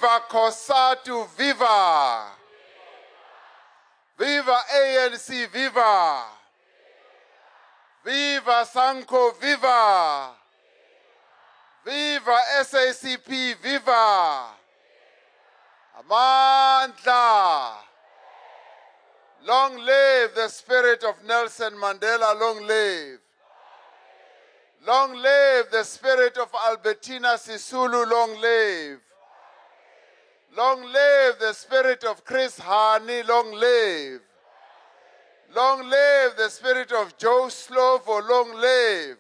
Viva COSATU, viva! Viva ANC, viva! Viva SANCO, viva! Viva SACP, viva! Amandla! Long live the spirit of Nelson Mandela, long live. Long live the spirit of Albertina Sisulu, long live. Long live the spirit of Chris Hani, long live. Long live the spirit of Joe Slovo, long live.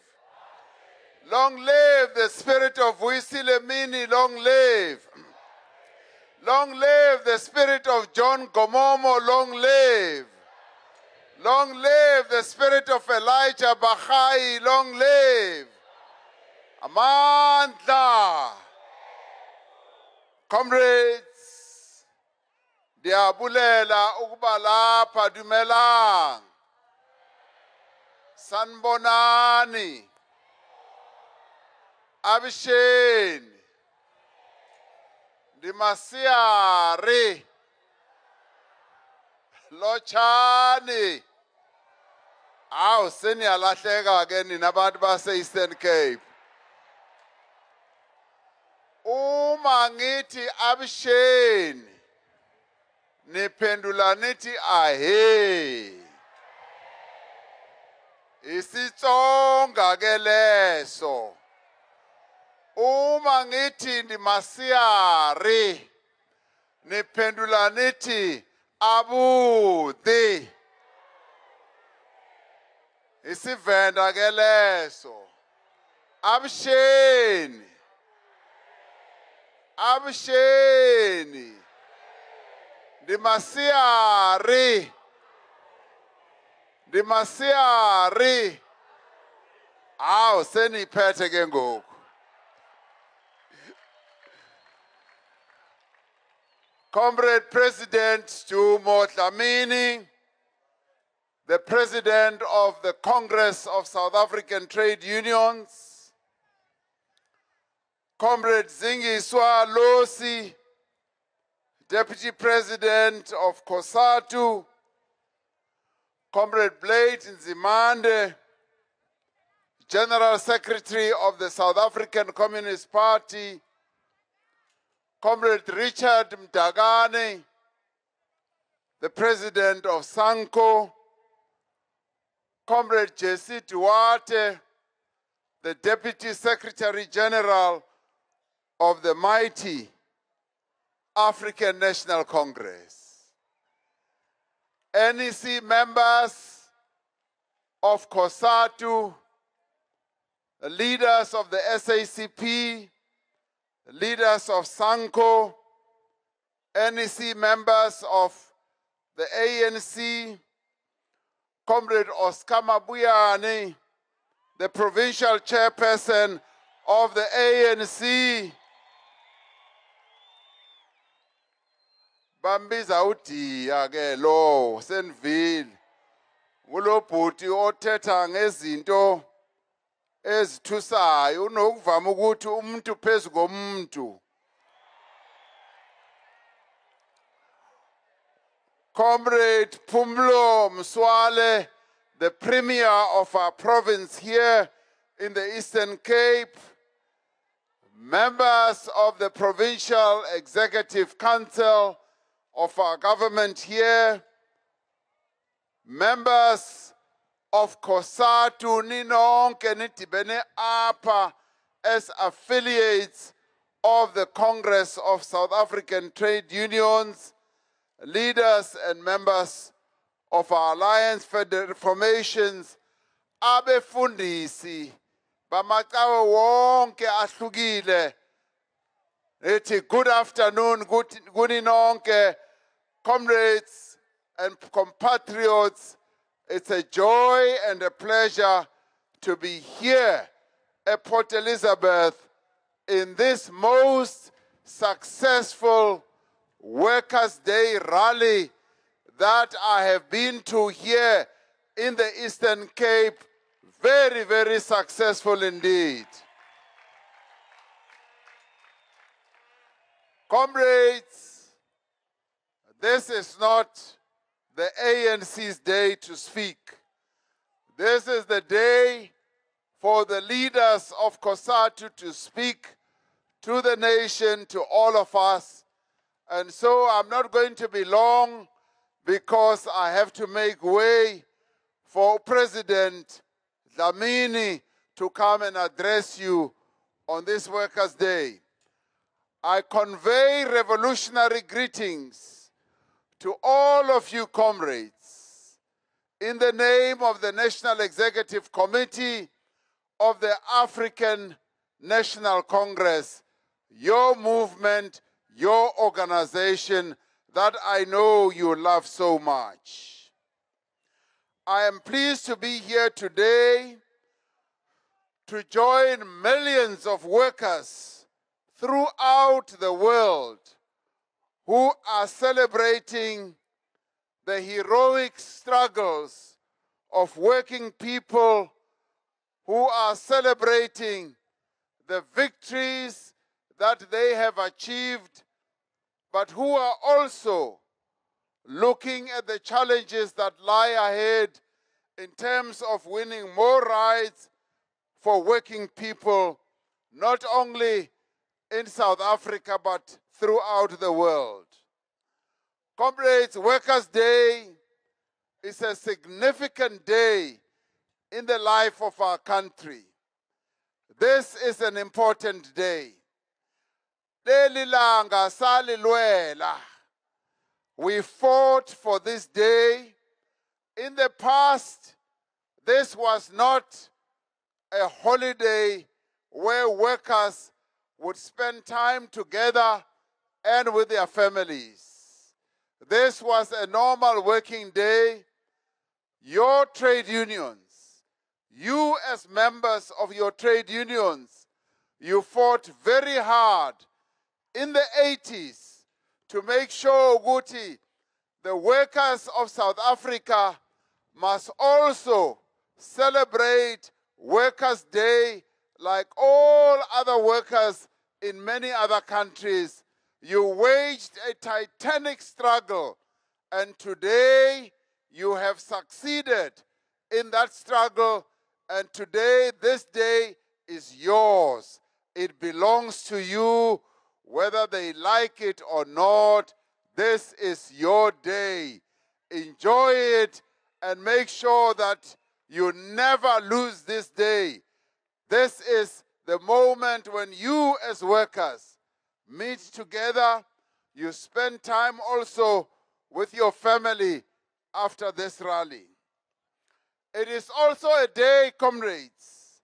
Long live the spirit of Wisile Mini, long live. Long live the spirit of John Gomomo, long live. Long live the spirit of Elijah Bahai, long live. Amandla. Comrades, diabulela ukuba lapha dumelang. Sanbonani. Abisheni. Dimasiari. Lochani. Aw seniyalahleka ke nina abantu base Eastern Cape. Uma ngithi abisheni niphendula nithi ahe. Isitsonga ke leso. Uma ngithi ndimasiyari niphendula nithi abuti. Isivenda ke leso. Abisheni. Abisheni. Dimasiari. Dimasiari. Aw seniphethe ke ngoku. Comrade President Dumo Dlamini, the President of the Congress of South African Trade Unions, Comrade Zingiswa Losi, Deputy President of COSATU, Comrade Blade Nzimande, General Secretary of the South African Communist Party, Comrade Richard Mdagane, the President of SANCO, Comrade Jesse Duarte, the Deputy Secretary General of the mighty African National Congress, NEC members of COSATU, the leaders of the SACP, the leaders of SANCO, NEC members of the ANC, Comrade Oscar Mabuyane, the provincial chairperson of the ANC, Bambiza udiya ke lo senvile ulo bhuti othetha ngezinto ezithusayo unokuvama ukuthi umuntu phezu komuntu. Comrade Phumlo Mswale, the Premier of our province here in the Eastern Cape, members of the Provincial Executive Council of our government here, members of COSATU, ninonke nidibene apha as affiliates of the Congress of South African Trade Unions, leaders and members of our alliance formations, abefundisi bamacawe wonke ahlukile. Good afternoon, kuninonke, comrades and compatriots. It's a joy and a pleasure to be here at Port Elizabeth in this most successful Workers' Day rally that I have been to here in the Eastern Cape. Very, very successful indeed. Comrades, this is not the ANC's day to speak. This is the day for the leaders of COSATU to speak to the nation, to all of us. And so I'm not going to be long because I have to make way for President Dlamini to come and address you on this Workers' Day. I convey revolutionary greetings to all of you comrades in the name of the National Executive Committee of the African National Congress, your movement, your organization that I know you love so much. I am pleased to be here today to join millions of workers throughout the world who are celebrating the heroic struggles of working people, who are celebrating the victories that they have achieved, but who are also looking at the challenges that lie ahead in terms of winning more rights for working people, not only in South Africa, but throughout the world. Comrades, Workers' Day is a significant day in the life of our country. This is an important day. Leli langa salilwela. We fought for this day. In the past, this was not a holiday where workers would spend time together and with their families. This was a normal working day. Your trade unions, you as members of your trade unions, you fought very hard in the 80s to make sure, Guti, the workers of South Africa must also celebrate Workers' Day like all other workers in many other countries. You waged a titanic struggle, and today you have succeeded in that struggle, and today, this day is yours. It belongs to you, whether they like it or not. This is your day. Enjoy it and make sure that you never lose this day. This is the moment when you as workers meet together. You spend time also with your family after this rally. It is also a day, comrades,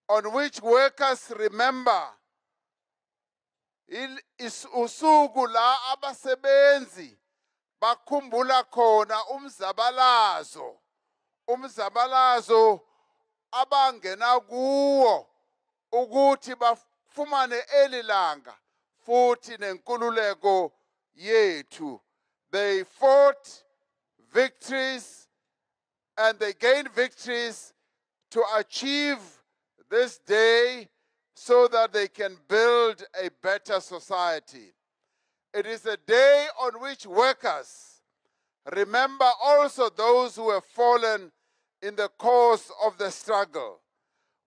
on which workers remember usuku la abasebenzi bakhumbula khona umzabalazo abangena kuwo ukuthi bafumane elilanga futhi nenkululeko yethu. They fought victories and they gained victories to achieve this day so that they can build a better society. It is a day on which workers remember also those who have fallen in the course of the struggle.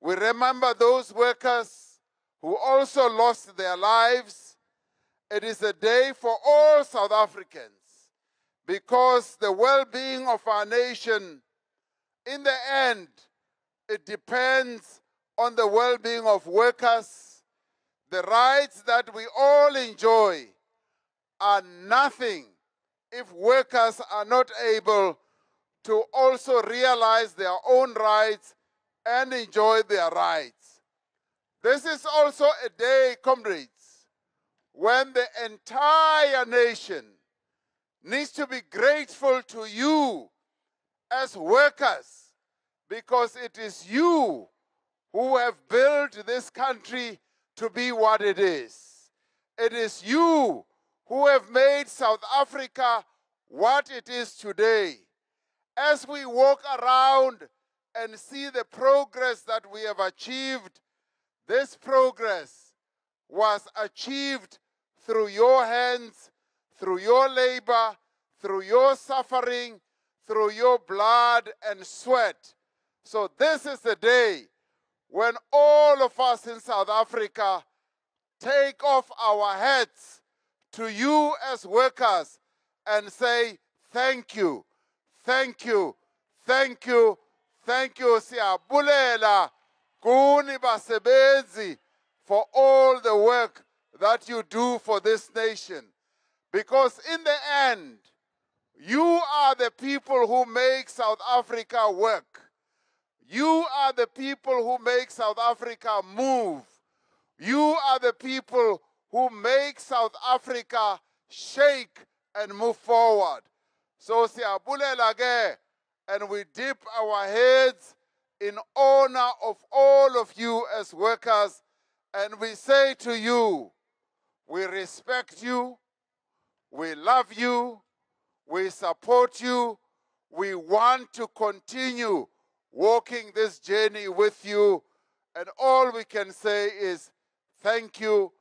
We remember those workers who also lost their lives. It is a day for all South Africans because the well-being of our nation, in the end, it depends on the well-being of workers. The rights that we all enjoy are nothing if workers are not able to also realize their own rights and enjoy their rights. This is also a day, comrades, when the entire nation needs to be grateful to you as workers, because it is you who have built this country to be what it is. It is you who have made South Africa what it is today. As we walk around and see the progress that we have achieved, this progress was achieved through your hands, through your labor, through your suffering, through your blood and sweat. So this is the day when all of us in South Africa take off our hats to you as workers and say, thank you, thank you, thank you, thank you. Siyabulela kuni basebenzi for all the work that you do for this nation. Because in the end, you are the people who make South Africa work. You are the people who make South Africa move. You are the people who make South Africa shake and move forward. So siyabulela ke, and we dip our heads in honor of all of you as workers, and we say to you, we respect you, we love you, we support you, we want to continue walking this journey with you, and all we can say is thank you,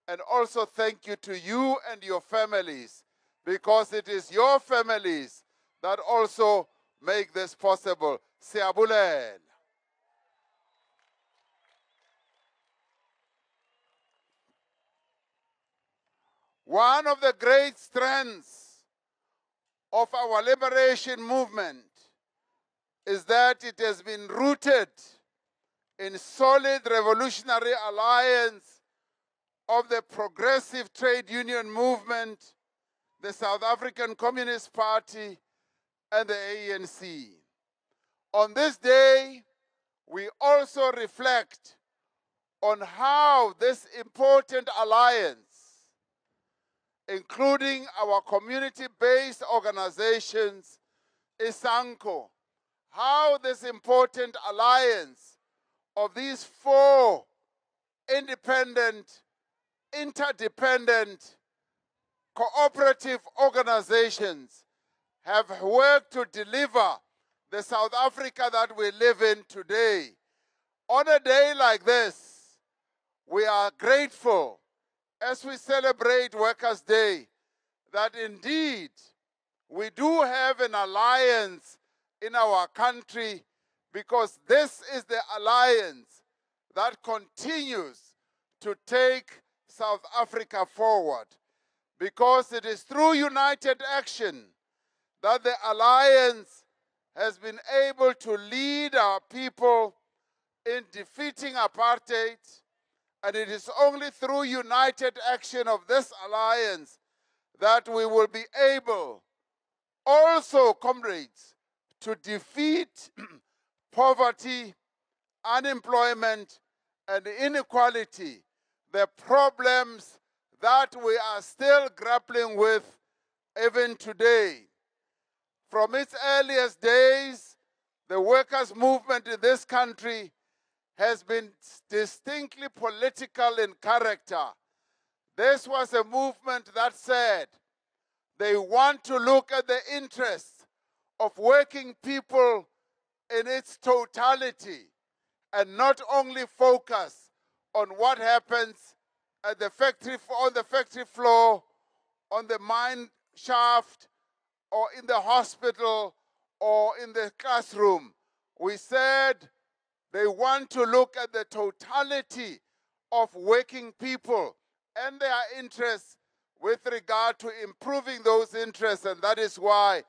and also thank you to you and your families, because it is your families that also make this possible. Siyabulela. One of the great strengths of our liberation movement is that it has been rooted in solid revolutionary alliance of the progressive trade union movement, the South African Communist Party, and the ANC. On this day, we also reflect on how this important alliance, including our community-based organizations, ISANCO, how this important alliance of these four independent, interdependent, cooperative organizations have worked to deliver the South Africa that we live in today. On a day like this, we are grateful as we celebrate Workers' Day that indeed we do have an alliance in our country, because this is the alliance that continues to take South Africa forward. Because it is through united action that the alliance has been able to lead our people in defeating apartheid, and it is only through united action of this alliance that we will be able also, comrades, to defeat poverty, unemployment, and inequality, the problems that we are still grappling with even today. From its earliest days, the workers' movement in this country has been distinctly political in character. This was a movement that said they want to look at the interests of working people in its totality and not only focus on what happens at the factory, on the factory floor, on the mine shaft, or in the hospital, or in the classroom. We said they want to look at the totality of working people and their interests with regard to improving those interests, and that is why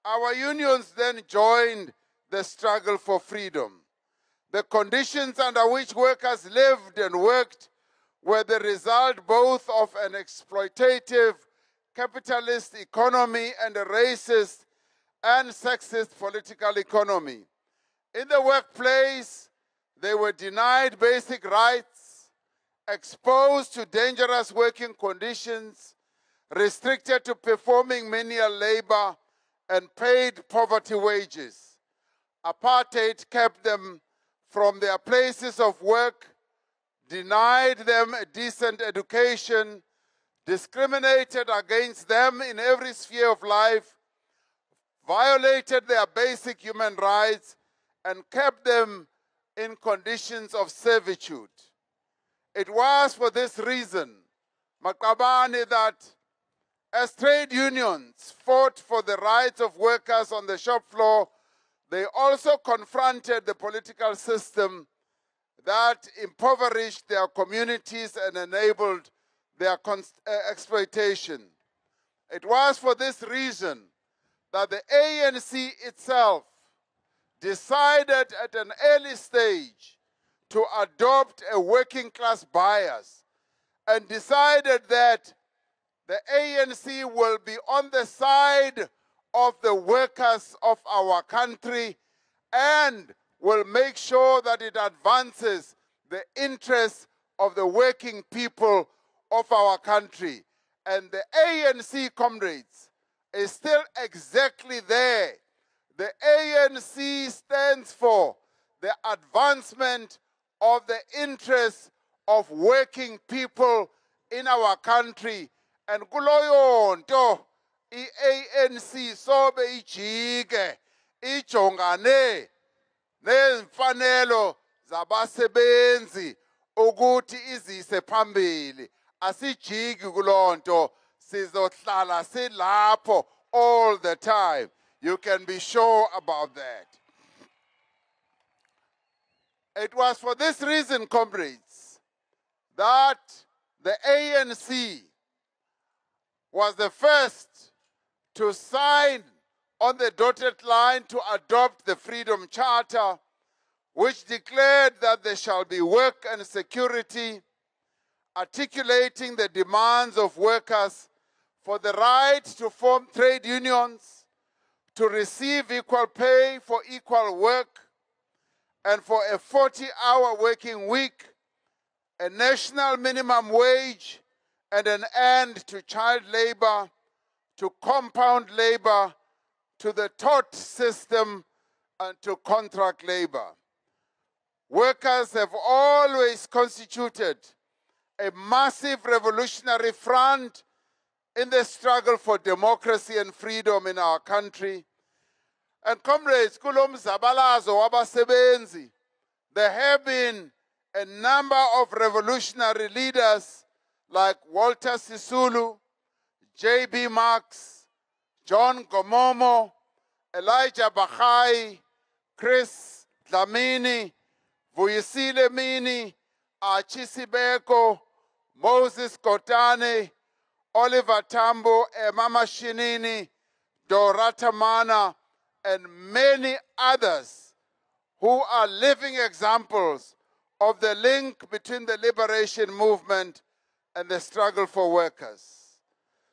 our unions then joined the struggle for freedom. The conditions under which workers lived and worked were the result both of an exploitative capitalist economy and a racist and sexist political economy. In the workplace, they were denied basic rights, exposed to dangerous working conditions, restricted to performing menial labor, and paid poverty wages. Apartheid kept them from their places of work, denied them a decent education, discriminated against them in every sphere of life, violated their basic human rights, and kept them in conditions of servitude. It was for this reason Maqabane, that as trade unions fought for the rights of workers on the shop floor, they also confronted the political system that impoverished their communities and enabled their exploitation. It was for this reason that the ANC itself decided at an early stage to adopt a working class bias and decided that the ANC will be on the side of the workers of our country and will make sure that it advances the interests of the working people of our country. And the ANC, comrades, is still exactly there. The ANC stands for the advancement of the interests of working people in our country. And kuloyo nto i-ANC sobe ijike ijongane nemfanelo zabasebenzi ukuthi izise phambili. Asijiki kulonto, sizohlala silapho all the time. You can be sure about that. It was for this reason, comrades, that the ANC was the first to sign on the dotted line to adopt the Freedom Charter, which declared that there shall be work and security, articulating the demands of workers for the right to form trade unions, to receive equal pay for equal work, and for a 40-hour working week, a national minimum wage, and an end to child labor, to compound labor, to the tort system, and to contract labor. Workers have always constituted a massive revolutionary front in the struggle for democracy and freedom in our country. And comrades, kulom zabalazo wabasebenzi, there have been a number of revolutionary leaders like Walter Sisulu, J.B. Marx, John Gomomo, Elijah Bahai, Chris Dlamini, Vuyisile Mini, Achisibeko, Moses Kotane, Oliver Tambo, Mama Shinini, Dorata Mana, and many others who are living examples of the link between the liberation movement and the struggle for workers.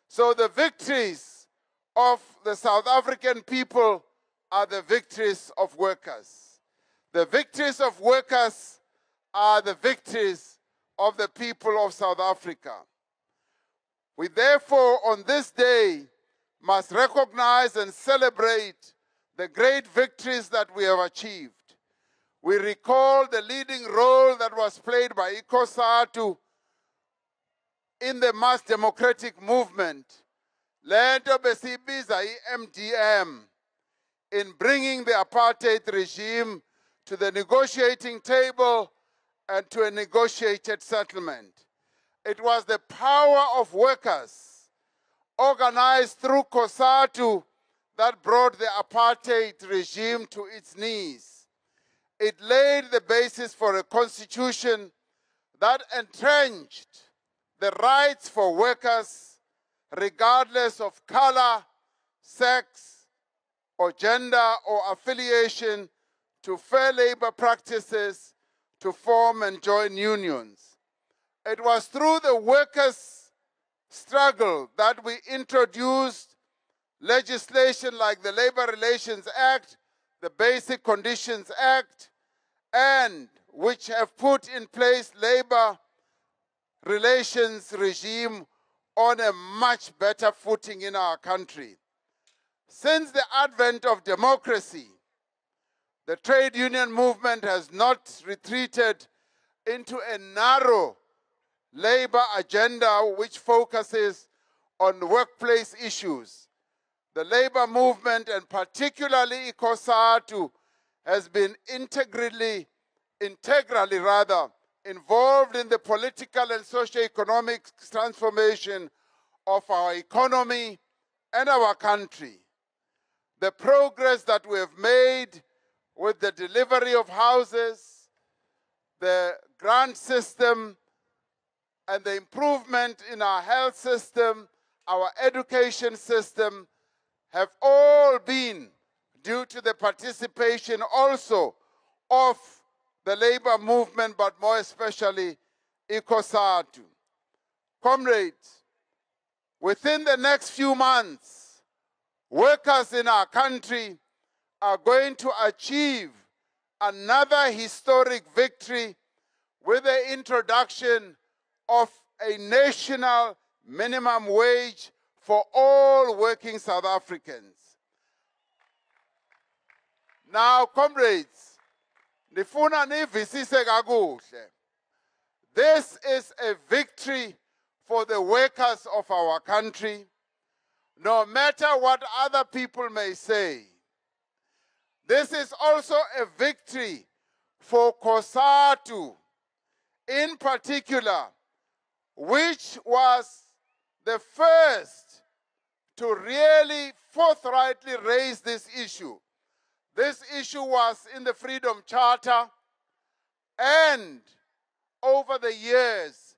So the victories of the South African people are the victories of workers. The victories of workers are the victories of the people of South Africa. We therefore, on this day, must recognize and celebrate the great victories that we have achieved. We recall the leading role that was played by ICOSATU in the mass democratic movement, lento besibiza MDM, in bringing the apartheid regime to the negotiating table and to a negotiated settlement. It was the power of workers organized through COSATU that brought the apartheid regime to its knees. It laid the basis for a constitution that entrenched the rights for workers, regardless of color, sex, or gender, or affiliation, to fair labor practices, to form and join unions. It was through the workers' struggle that we introduced legislation like the Labor Relations Act, the Basic Conditions Act, and which have put in place labor relations regime on a much better footing in our country. Since the advent of democracy, the trade union movement has not retreated into a narrow labor agenda which focuses on workplace issues. The labor movement, and particularly ICOSATU, has been integrally involved in the political and socio-economic transformation of our economy and our country. The progress that we have made with the delivery of houses, the grant system, and the improvement in our health system, our education system, have all been due to the participation also of the labor movement, but more especially COSATU. Comrades, within the next few months, workers in our country are going to achieve another historic victory with the introduction of a national minimum wage for all working South Africans. Now, comrades, nifuna nivisise kakuhle. This is a victory for the workers of our country, no matter what other people may say. This is also a victory for COSATU in particular, which was the first to really forthrightly raise this issue. This issue was in the Freedom Charter, and over the years,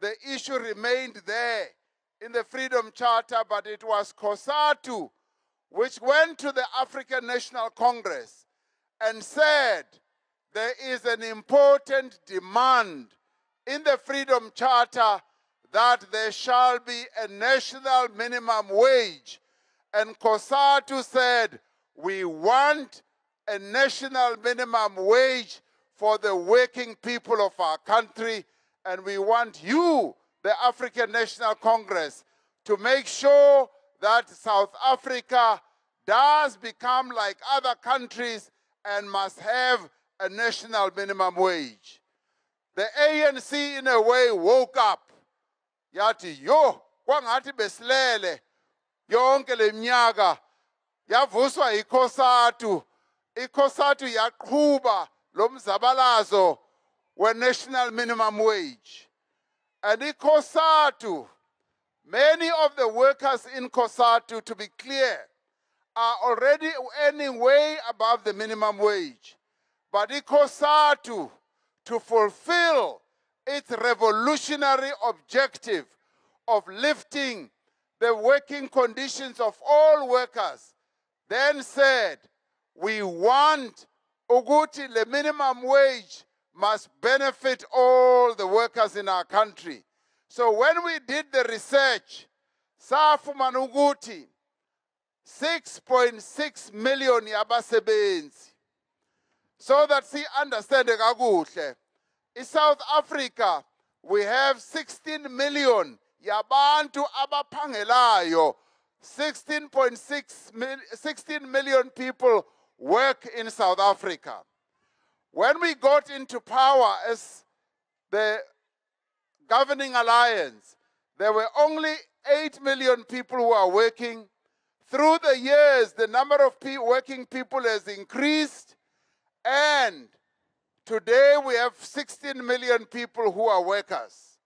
the issue remained there in the Freedom Charter, but it was COSATU which went to the African National Congress and said there is an important demand in the Freedom Charter that there shall be a national minimum wage. And COSATU said, we want a national minimum wage for the working people of our country, and we want you, the African National Congress, to make sure that South Africa does become like other countries and must have a national minimum wage. The ANC, in a way, woke up. Yathi, yo, kwangathi besilele, yonke le minyaka, yavuswa iCOSATU. iCOSATU yaqhuba lo mzabalazo we-national minimum wage. And iCOSATU, many of the workers in COSATU, to be clear, are already earning way above the minimum wage. But iCOSATU, to fulfill its revolutionary objective of lifting the working conditions of all workers, then said, we want ukuthi the minimum wage must benefit all the workers in our country. So when we did the research, safumana ukuthi 6.6 million yabasebenzi. So that see understand kakuhle. In South Africa, we have 16 million yabantu abaphangelayo. 16 million people work in South Africa. When we got into power as the governing alliance, there were only 8 million people who are working. Through the years, the number of working people has increased, and today we have 16 million people who are workers.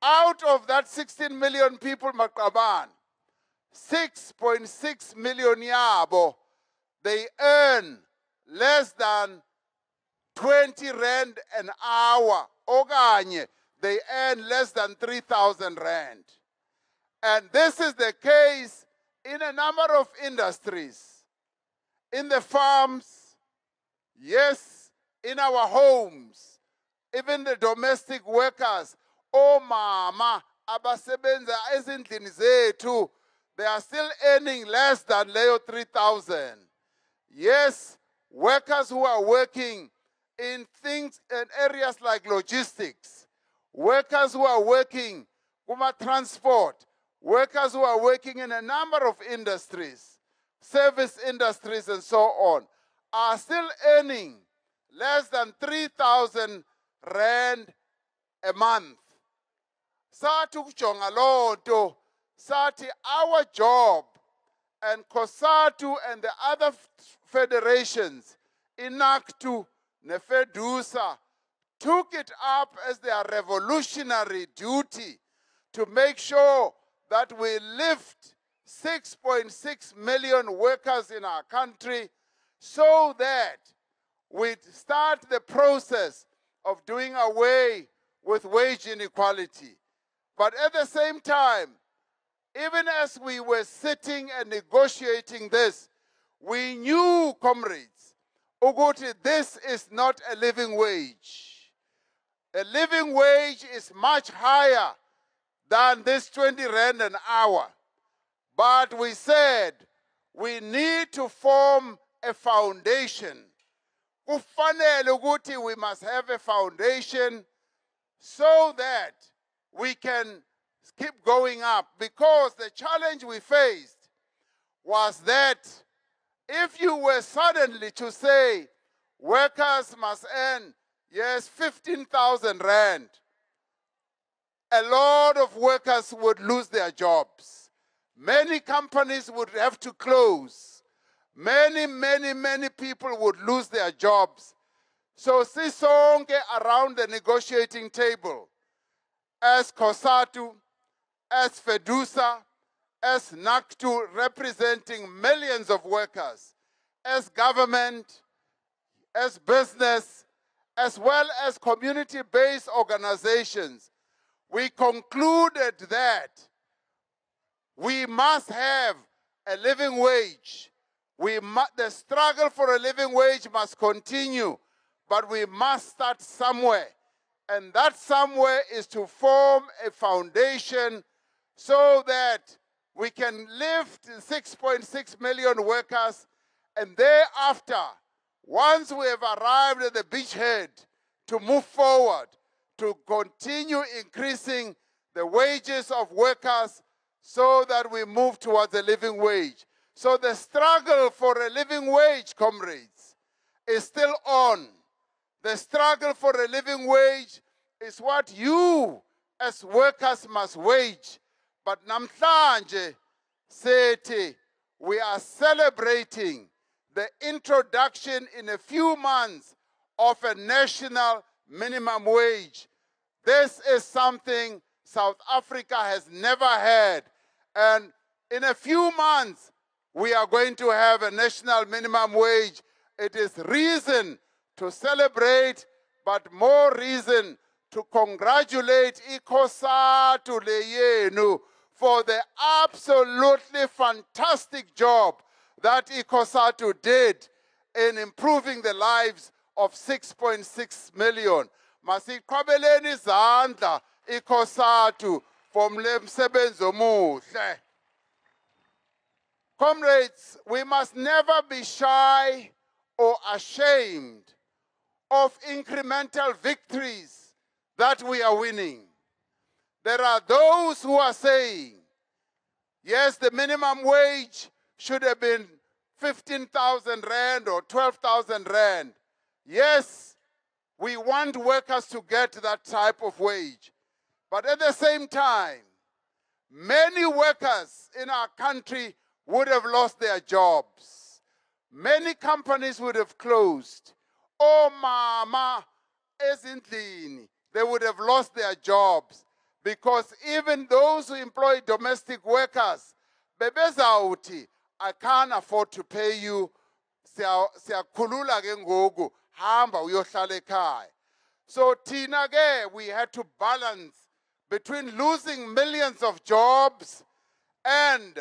Out of that 16 million people, Makaban, 6.6 million yabo, they earn less than 20 rand an hour. Okanye, they earn less than 3,000 rand. And this is the case in a number of industries. In the farms, yes, in our homes, even the domestic workers, oh mama, abasebenza ezindlini zethu, they are still earning less than leyo 3,000. Yes, workers who are working in things and areas like logistics, workers who are working kuma transport, workers who are working in a number of industries, service industries and so on, are still earning less than 3,000 rand a month. Sathi ukujonga loo nto, sathi our job and COSATU and the other federations, INACTU, NEFEDUSA, took it up as their revolutionary duty to make sure that we lift 6.6 million workers in our country so that we start the process of doing away with wage inequality. But at the same time, even as we were sitting and negotiating this, we knew, comrades, ukuthi this is not a living wage. A living wage is much higher than this 20 rand an hour. But we said we need to form a foundation. Kufanele ukuthi we must have a foundation so that we can keep going up, because the challenge we faced was that if you were suddenly to say workers must earn, yes, 15,000 rand, a lot of workers would lose their jobs. Many companies would have to close. Many people would lose their jobs. So sisonke around the negotiating table, as COSATU, as FEDUSA, as NACTU, representing millions of workers, as government, as business, as well as community-based organizations, we concluded that we must have a living wage. The struggle for a living wage must continue, but we must start somewhere. And that somewhere is to form a foundation so that we can lift 6.6 million workers, and thereafter, once we have arrived at the beachhead, to move forward, to continue increasing the wages of workers so that we move towards a living wage. So the struggle for a living wage, comrades, is still on. The struggle for a living wage is what you as workers must wage. But namhlanje sethi we are celebrating the introduction in a few months of a national minimum wage. This is something South Africa has never had. And in a few months, we are going to have a national minimum wage. It is reason to celebrate, but more reason to congratulate iCOSATU leyenu for the absolutely fantastic job that iCOSATU did in improving the lives of 6.6 million. Masiqhubeleni izandla iCOSATU for le msebenzi omuhle. Comrades, we must never be shy or ashamed of incremental victories that we are winning. There are those who are saying, yes, the minimum wage should have been 15,000 rand or 12,000 rand. Yes, we want workers to get that type of wage. But at the same time, many workers in our country would have lost their jobs. Many companies would have closed. Oh, mama, ezindlini, they would have lost their jobs, because even those who employ domestic workers, bebezawuthi, I can't afford to pay you, siyakhulula ke ngoku, hamba uyohlala ekhaya. So thina ke, we had to balance between losing millions of jobs and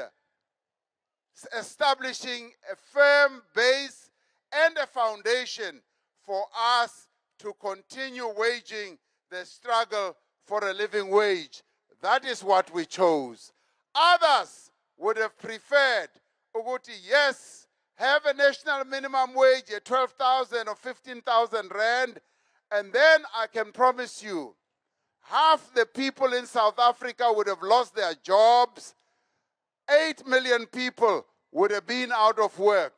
establishing a firm base and a foundation for us to continue waging the struggle for a living wage. That is what we chose. Others would have preferred, ukuthi, yes, have a national minimum wage at 12,000 or 15,000 rand, and then I can promise you, half the people in South Africa would have lost their jobs. 8 million people would have been out of work.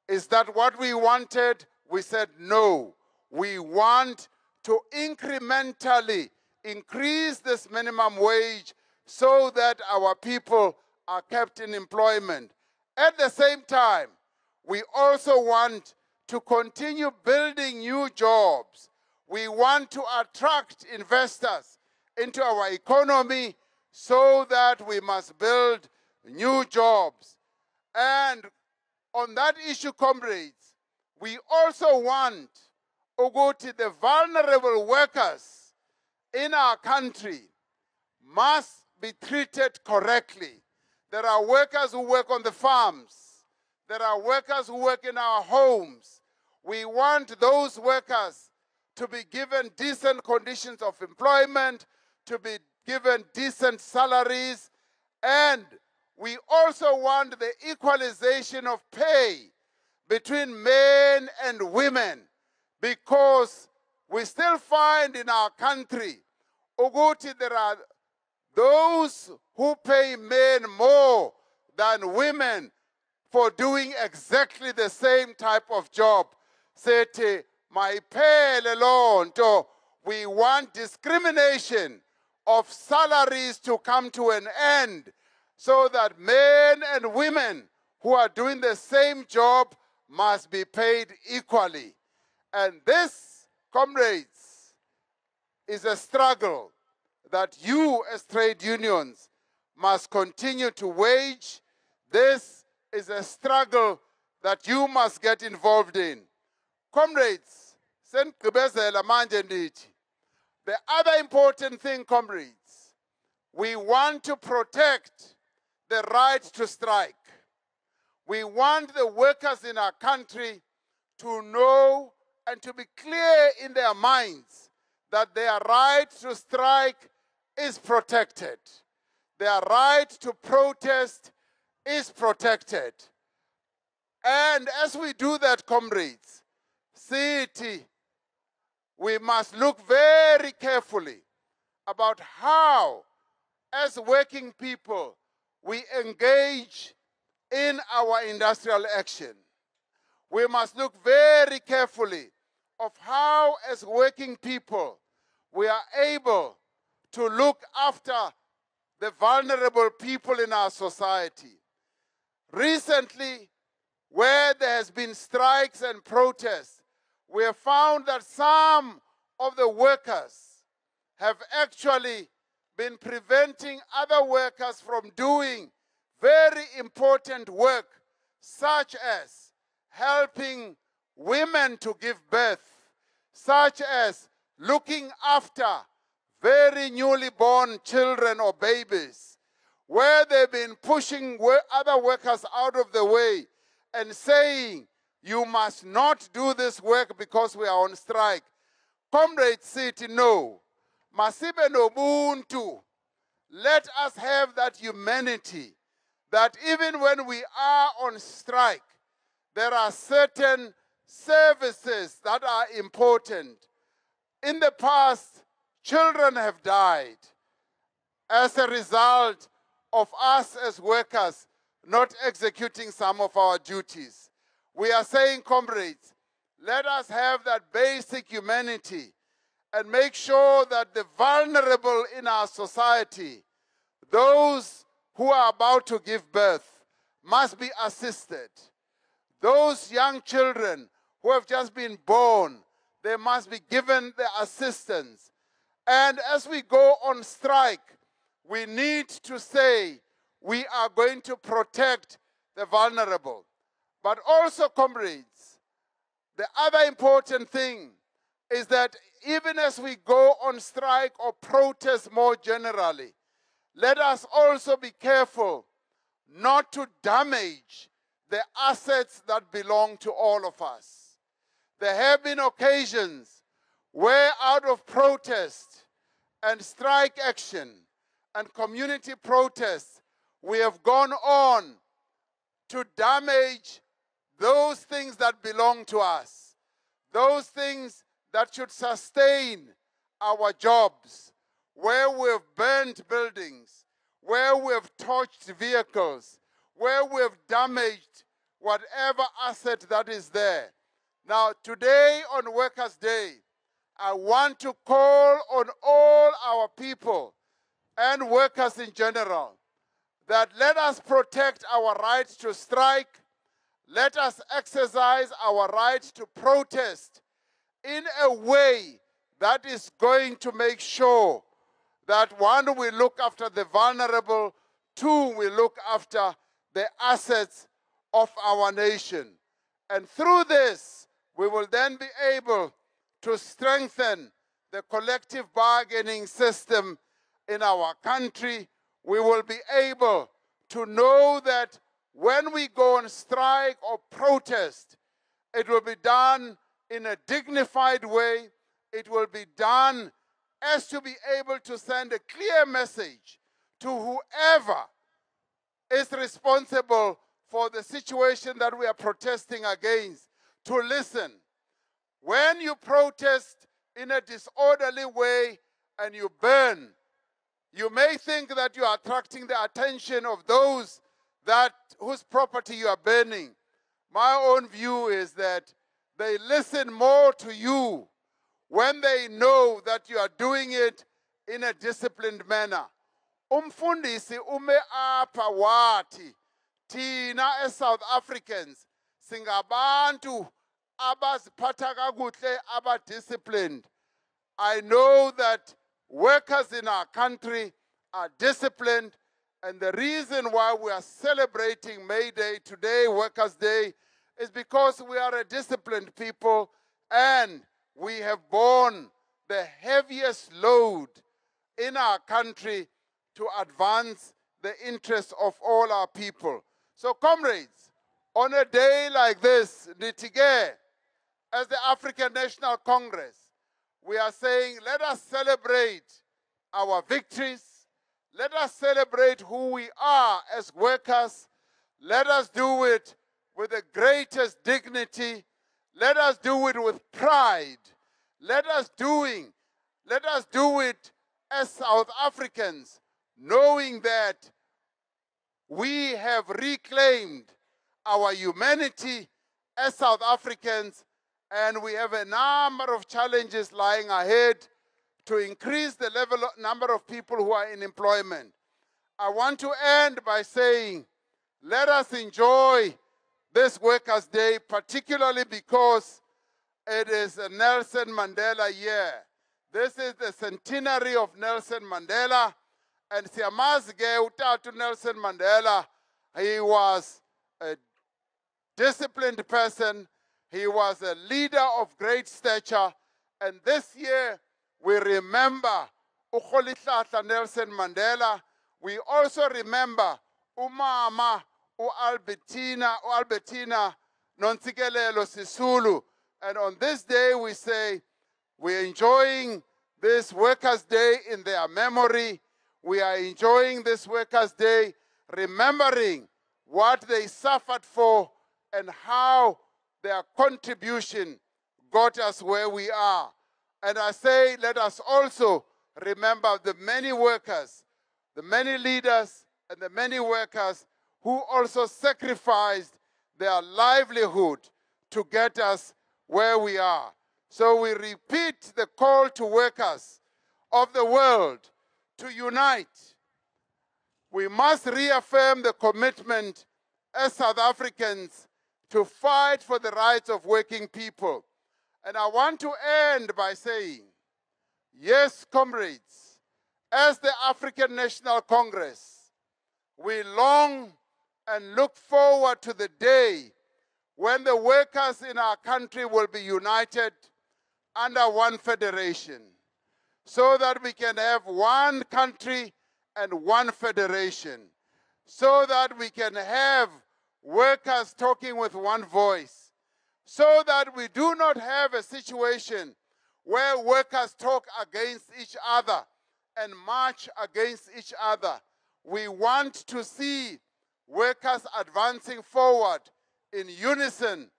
Is that what we wanted? We said no. We want to incrementally increase this minimum wage so that our people are kept in employment. At the same time, we also want to continue building new jobs. We want to attract investors into our economy so that we must build new jobs. And on that issue, comrades, we also want the vulnerable workers in our country must be treated correctly. There are workers who work on the farms. There are workers who work in our homes. We want those workers to be given decent conditions of employment, to be given decent salaries, and we also want the equalization of pay between men and women, because we still find in our country, there are those who pay men more than women for doing exactly the same type of job. Sete, my pay alone, we want discrimination of salaries to come to an end so that men and women who are doing the same job must be paid equally. And this, comrades, is a struggle that you as trade unions must continue to wage. This is a struggle that you must get involved in. Comrades, the other important thing, comrades, we want to protect the right to strike. We want the workers in our country to know and to be clear in their minds that their right to strike is protected. Their right to protest is protected. And as we do that, comrades, we must look very carefully about how, as working people, we engage in our industrial action. We must look very carefully of how, as working people, we are able to look after the vulnerable people in our society. Recently, where there has been strikes and protests, we have found that some of the workers have actually been preventing other workers from doing very important work, such as helping women to give birth, such as looking after very newly born children or babies, where they've been pushing other workers out of the way and saying, you must not do this work because we are on strike. Comrades City, no. Masibe no buntu. Let us have that humanity that even when we are on strike, there are certain services that are important. In the past, children have died as a result of us as workers not executing some of our duties. We are saying, comrades, let us have that basic humanity and make sure that the vulnerable in our society, those who are about to give birth, must be assisted. Those young children who have just been born, they must be given the assistance. And as we go on strike, we need to say we are going to protect the vulnerable. But also, comrades, the other important thing is that even as we go on strike or protest more generally, let us also be careful not to damage the assets that belong to all of us. There have been occasions where out of protest and strike action and community protest, we have gone on to damage those things that belong to us, those things that should sustain our jobs, where we have burned buildings, where we have torched vehicles, where we have damaged whatever asset that is there. Now, today on Workers' Day, I want to call on all our people and workers in general that let us protect our right to strike, let us exercise our right to protest in a way that is going to make sure that one, we look after the vulnerable, two, we look after the assets of our nation. And through this, we will then be able to strengthen the collective bargaining system in our country. We will be able to know that when we go on strike or protest, it will be done in a dignified way. It will be done as to be able to send a clear message to whoever is responsible for the situation that we are protesting against, to listen. When you protest in a disorderly way and you burn, you may think that you are attracting the attention of those whose property you are burning. My own view is that they listen more to you when they know that you are doing it in a disciplined manner. Umfundisi ume apha wathi, thina as South Africans singabantu abaziphatha kakuhle, aba-disciplined. I know that workers in our country are disciplined, and the reason why we are celebrating May Day today, Workers' Day, is because we are a disciplined people and we have borne the heaviest load in our country to advance the interests of all our people. So comrades, on a day like this, Nitige, as the African National Congress, we are saying, let us celebrate our victories. Let us celebrate who we are as workers. Let us do it with the greatest dignity. Let us do it with pride. Let us do it as South Africans, knowing that we have reclaimed our humanity as South Africans, and we have a number of challenges lying ahead to increase the number of people who are in employment. I want to end by saying, let us enjoy this Workers' Day, particularly because it is a Nelson Mandela year. This is the centenary of Nelson Mandela, and siyamazi-ke utata Nelson Mandela, he was a disciplined person. He was a leader of great stature, and this year we remember uKholihlahla Nelson Mandela. We also remember umama Albertina Nontsikelelo Sisulu. And on this day we say we're enjoying this Workers' Day in their memory. We are enjoying this Workers' Day remembering what they suffered for and how their contribution got us where we are. And I say, let us also remember the many workers, the many leaders, and the many workers who also sacrificed their livelihood to get us where we are. So we repeat the call to workers of the world to unite. We must reaffirm the commitment as South Africans to fight for the rights of working people. And I want to end by saying, yes, comrades, as the African National Congress, we long and look forward to the day when the workers in our country will be united under one federation, so that we can have one country and one federation, so that we can have workers talking with one voice, so that we do not have a situation where workers talk against each other and march against each other. We want to see workers advancing forward in unison,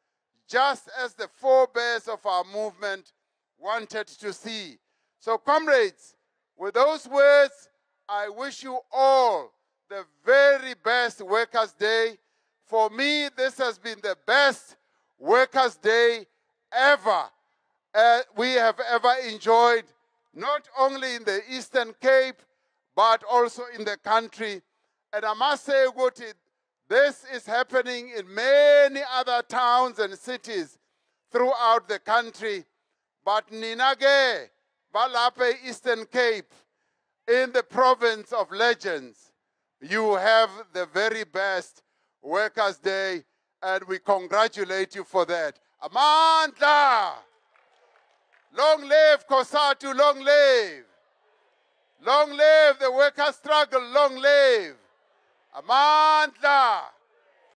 just as the forebears of our movement wanted to see. So comrades, with those words, I wish you all the very best Workers' Day. For me, this has been the best Workers' Day ever we have ever enjoyed, not only in the Eastern Cape, but also in the country. And I must say, Guti, this is happening in many other towns and cities throughout the country. But ninage, Balape Eastern Cape, in the province of legends, you have the very best Workers' Day, and we congratulate you for that. Amandla! Long live COSATU, long live! Long live the workers' struggle, long live! Amandla!